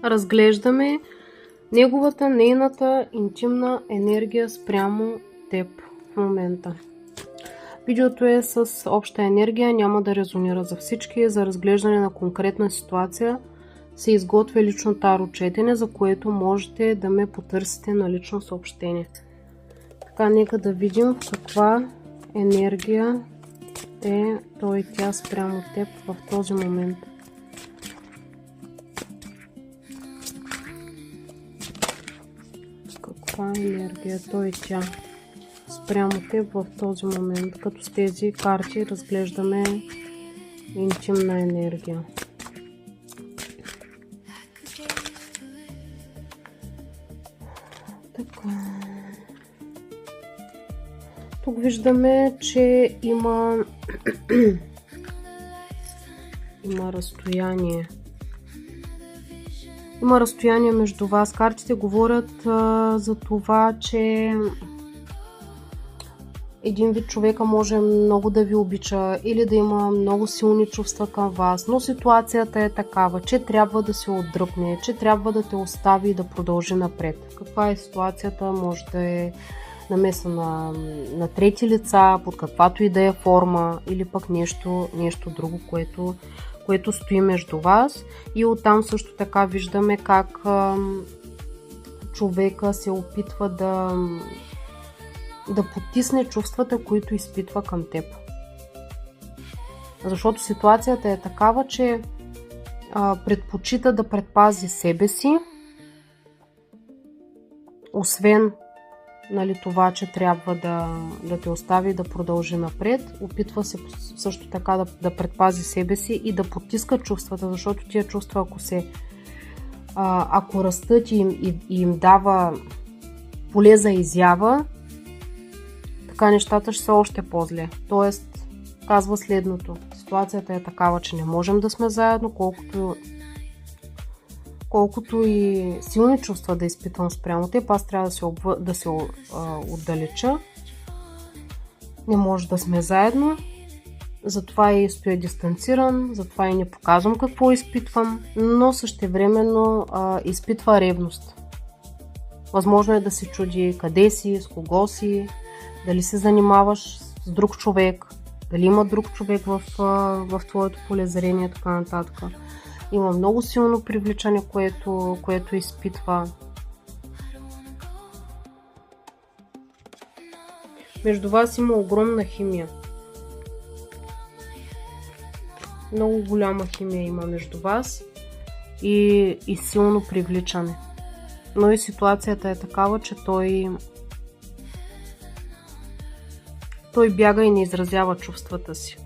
разглеждаме нейната интимна енергия спрямо теб в момента. Видеото е с обща енергия, няма да резонира за всички. За разглеждане на конкретна ситуация се изготвя лично таро четене, за което можете да ме потърсите на лично съобщение. Така, нека да видим в каква енергия е той и тя спрямо теб в този момент. Каква енергия той и тя спрямо теб в този момент, като с тези карти разглеждаме интимна енергия. Така. Тук виждаме, че има разстояние. Има разстояние между вас. Картите говорят за това, че един вид човека може много да ви обича или да има много силни чувства към вас, но ситуацията е такава, че трябва да се отдръпне, че трябва да те остави и да продължи напред. Каква е ситуацията? Може да е намеса на трети лица, под каквато и да е форма, или пък нещо друго, което стои между вас. И оттам също така виждаме как човека се опитва да потисне чувствата, които изпитва към теб. Защото ситуацията е такава, че предпочита да предпази себе си, освен това, че трябва да те остави да продължи напред. Опитва се също така да предпази себе си и да потиска чувствата, защото тия чувства, ако растат и им дава поле за изява, така нещата ще са още по-зле. Тоест, казва следното. Ситуацията е такава, че не можем да сме заедно, колкото и силни чувства да изпитвам спрямо теб, аз трябва да се отдалеча. Не може да сме заедно, затова и стоя дистанциран, затова и не показвам какво изпитвам, но същевременно изпитва ревност. Възможно е да се чуди къде си, с кого си, дали се занимаваш с друг човек, дали има друг човек в твоето полезрение и така нататък. Има много силно привличане, което изпитва. Между вас има огромна химия. Много голяма химия има между вас и силно привличане. Но и ситуацията е такава, че той бяга и не изразява чувствата си.